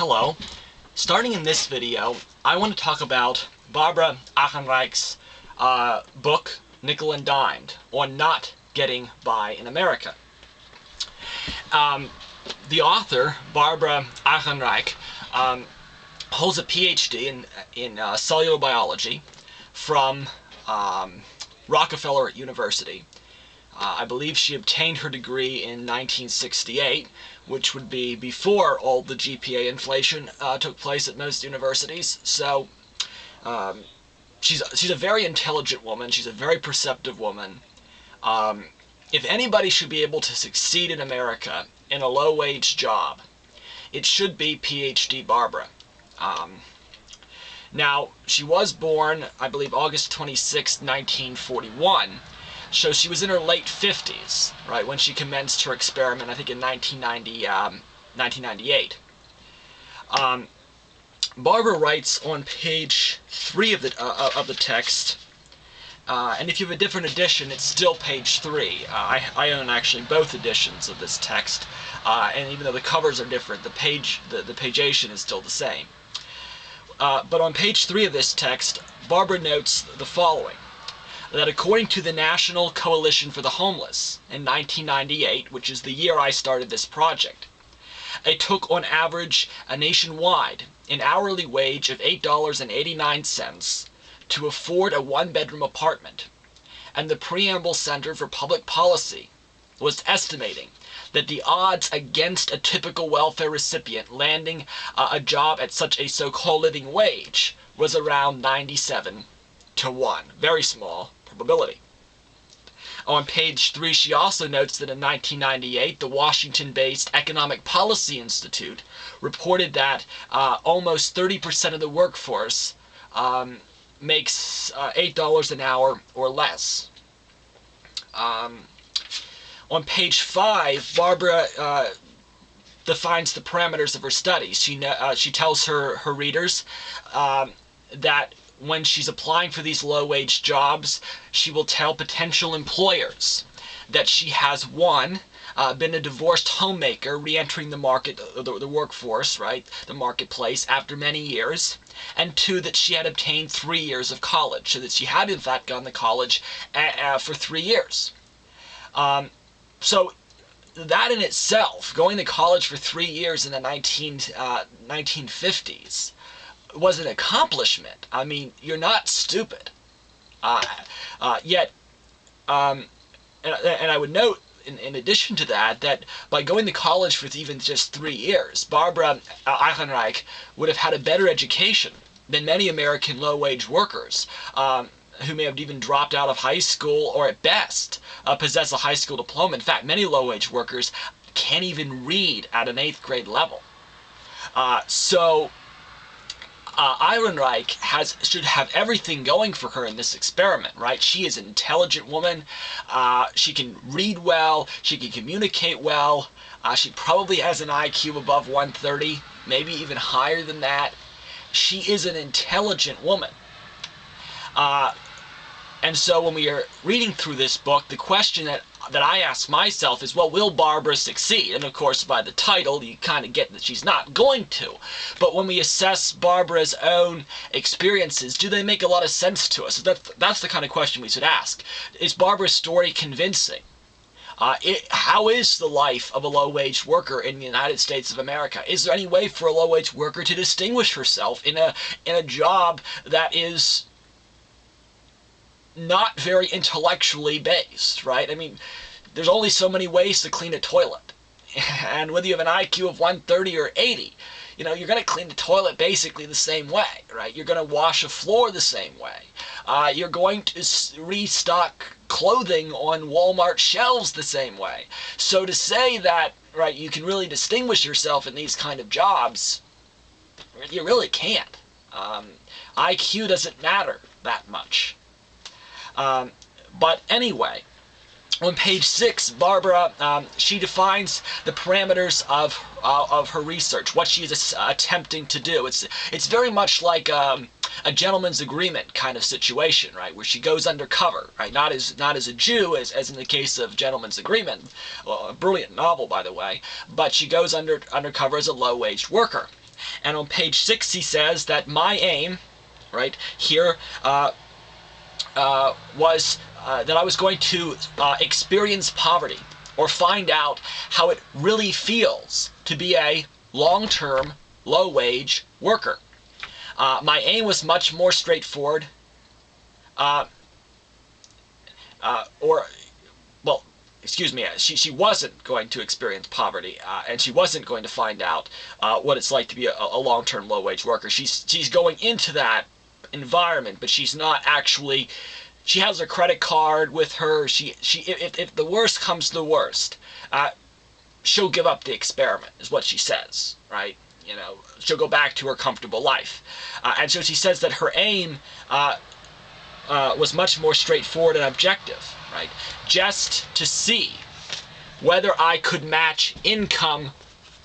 Hello. Starting in this video, I want to talk about Barbara Ehrenreich's book, Nickel and Dimed, on not getting by in America. The author, Barbara Ehrenreich, holds a PhD in cellular biology from Rockefeller University. I believe she obtained her degree in 1968, which would be before all the GPA inflation took place at most universities. So she's a very intelligent woman. She's a very perceptive woman. If anybody should be able to succeed in America in a low-wage job, it should be PhD Barbara. Now, she was born, I believe, August 26, 1941. So she was in her late 50s, right, when she commenced her experiment, I think in 1998. Barbara writes on page 3 of the text, and if you have a different edition, it's still page 3. I own actually both editions of this text, and even though the covers are different, the pageation is still the same. But on page 3 of this text, Barbara notes the following: that according to the National Coalition for the Homeless in 1998, which is the year I started this project, it took on average nationwide an hourly wage of $8.89 to afford a one-bedroom apartment, and the Preamble Center for Public Policy was estimating that the odds against a typical welfare recipient landing a job at such a so-called living wage was around 97 to 1. Very small probability. On page 3, she also notes that in 1998, the Washington-based Economic Policy Institute reported that almost 30% of the workforce makes $8 an hour or less. On page 5, Barbara defines the parameters of her studies. She tells her readers that when she's applying for these low-wage jobs, she will tell potential employers that she has, one, been a divorced homemaker re-entering the workforce, right, the marketplace, after many years, and two, that she had obtained 3 years of college, so that she had in fact gone to college for 3 years. So that in itself, going to college for 3 years in the 1950s, was an accomplishment. I mean, you're not stupid. Yet, and I would note, in addition to that, that by going to college for even just 3 years, Barbara Ehrenreich would have had a better education than many American low-wage workers, who may have even dropped out of high school or at best possess a high school diploma. In fact, many low-wage workers can't even read at an 8th grade level. Ehrenreich should have everything going for her in this experiment, right? She is an intelligent woman. She can read well. She can communicate well. She probably has an IQ above 130, maybe even higher than that. She is an intelligent woman. And so when we are reading through this book, the question that I ask myself is, well, will Barbara succeed? And of course, by the title, you kind of get that she's not going to. But when we assess Barbara's own experiences, do they make a lot of sense to us? That's the kind of question we should ask. Is Barbara's story convincing? How is the life of a low-wage worker in the United States of America? Is there any way for a low-wage worker to distinguish herself in a job that is not very intellectually based, right? I mean, there's only so many ways to clean a toilet. And whether you have an IQ of 130 or 80, you're going to clean the toilet basically the same way, right? You're going to wash a floor the same way. You're going to restock clothing on Walmart shelves the same way. So to say that, right, you can really distinguish yourself in these kind of jobs, you really can't. IQ doesn't matter that much. But anyway, on page 6, Barbara, she defines the parameters of her research, what she is attempting to do. It's very much like a gentleman's agreement kind of situation, right, where she goes undercover, right, not as a Jew as in the case of Gentleman's Agreement, a brilliant novel, by the way, but she goes undercover as a low-wage worker. And on page 6 he says that my aim, right, here was that I was going to experience poverty, or find out how it really feels to be a long-term, low-wage worker. My aim was much more straightforward, excuse me, she wasn't going to experience poverty, and she wasn't going to find out what it's like to be a long-term, low-wage worker. She's going into that environment, but she's not actually. She has her credit card with her. If the worst comes to the worst, she'll give up the experiment, is what she says, right? You know, she'll go back to her comfortable life. And so she says that her aim was much more straightforward and objective, right? Just to see whether I could match income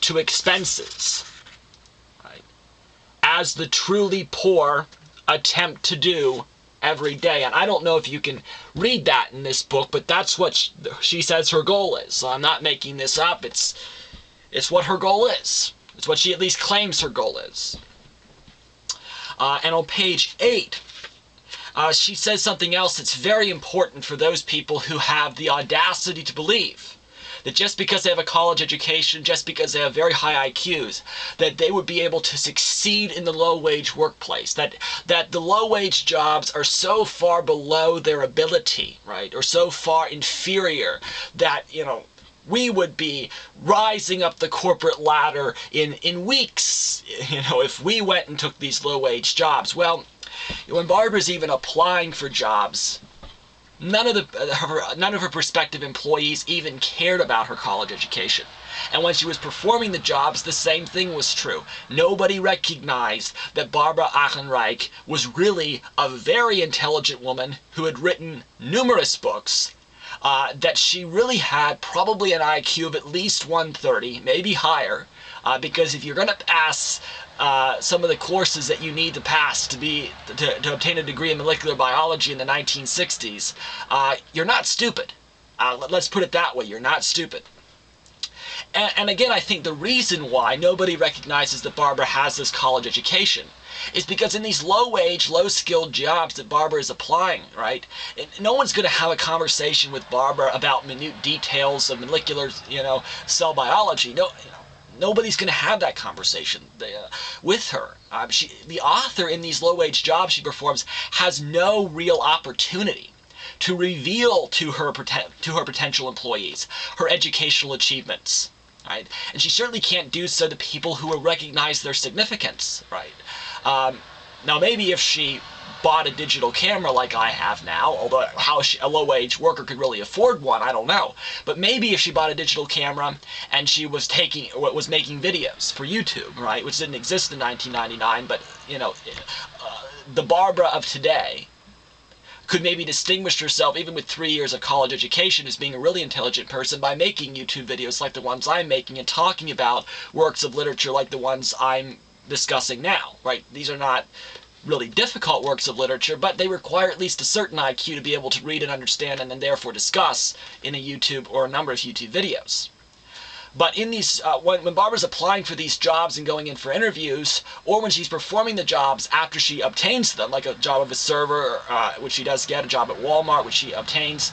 to expenses, right? As the truly poor attempt to do every day. And I don't know if you can read that in this book, but that's what she says her goal is. So I'm not making this up. It's what her goal is. It's what she at least claims her goal is. And on page 8, she says something else that's very important for those people who have the audacity to believe that just because they have a college education, just because they have very high IQs, that they would be able to succeed in the low-wage workplace, that the low-wage jobs are so far below their ability, right, or so far inferior that, you know, we would be rising up the corporate ladder in weeks, you know, if we went and took these low-wage jobs. Well, when Barbara's even applying for jobs, none of her prospective employees even cared about her college education. And when she was performing the jobs, the same thing was true. Nobody recognized that Barbara Ehrenreich was really a very intelligent woman who had written numerous books, that she really had probably an IQ of at least 130, maybe higher, because if you're going to pass some of the courses that you need to pass to obtain a degree in molecular biology in the 1960s, you're not stupid. Let's put it that way, you're not stupid. And again, I think the reason why nobody recognizes that Barbara has this college education is because in these low-wage, low-skilled jobs that Barbara is applying, right, no one's going to have a conversation with Barbara about minute details of molecular, cell biology. Nobody's going to have that conversation with her. The author in these low-wage jobs she performs has no real opportunity to reveal to her potential employees her educational achievements, right? And she certainly can't do so to people who will recognize their significance, right? Now, maybe if she bought a digital camera like I have now, although how a low-wage worker could really afford one, I don't know. But maybe if she bought a digital camera and she was making videos for YouTube, right, which didn't exist in 1999, but the Barbara of today could maybe distinguish herself, even with 3 years of college education, as being a really intelligent person by making YouTube videos like the ones I'm making and talking about works of literature like the ones I'm discussing now, right? These are not really difficult works of literature, but they require at least a certain IQ to be able to read and understand and then therefore discuss in a YouTube or a number of YouTube videos. But in these, when Barbara's applying for these jobs and going in for interviews, or when she's performing the jobs after she obtains them, like a job of a server, which she does get, a job at Walmart, which she obtains,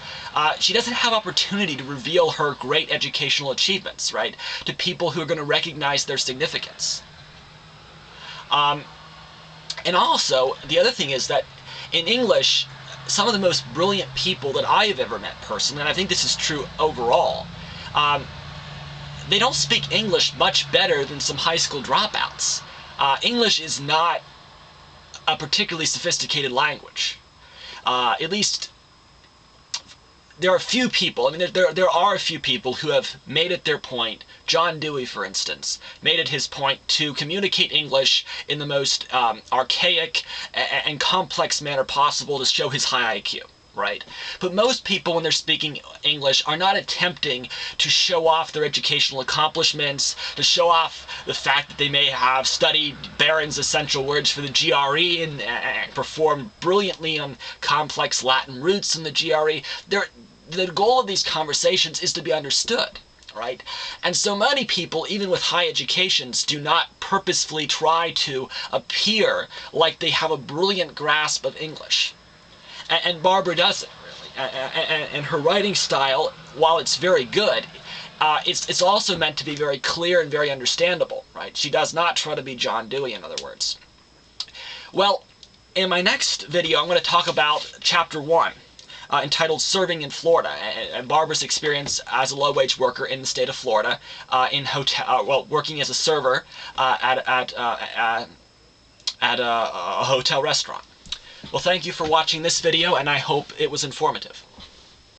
she doesn't have opportunity to reveal her great educational achievements, right, to people who are going to recognize their significance. And also, the other thing is that in English, some of the most brilliant people that I have ever met personally, and I think this is true overall, they don't speak English much better than some high school dropouts. English is not a particularly sophisticated language. At least there are a few people, there are a few people who have made it their point. John Dewey, for instance, made it his point to communicate English in the most archaic and complex manner possible to show his high IQ, right? But most people, when they're speaking English, are not attempting to show off their educational accomplishments, to show off the fact that they may have studied Barron's essential words for the GRE and performed brilliantly on complex Latin roots in the GRE. The goal of these conversations is to be understood, right? And so many people, even with high educations, do not purposefully try to appear like they have a brilliant grasp of English. And Barbara doesn't, really. And her writing style, while it's very good, it's also meant to be very clear and very understandable, right? She does not try to be John Dewey, in other words. Well, in my next video, I'm going to talk about Chapter 1, entitled Serving in Florida, and Barbara's experience as a low-wage worker in the state of Florida, working as a server at a hotel restaurant. Well, thank you for watching this video, and I hope it was informative.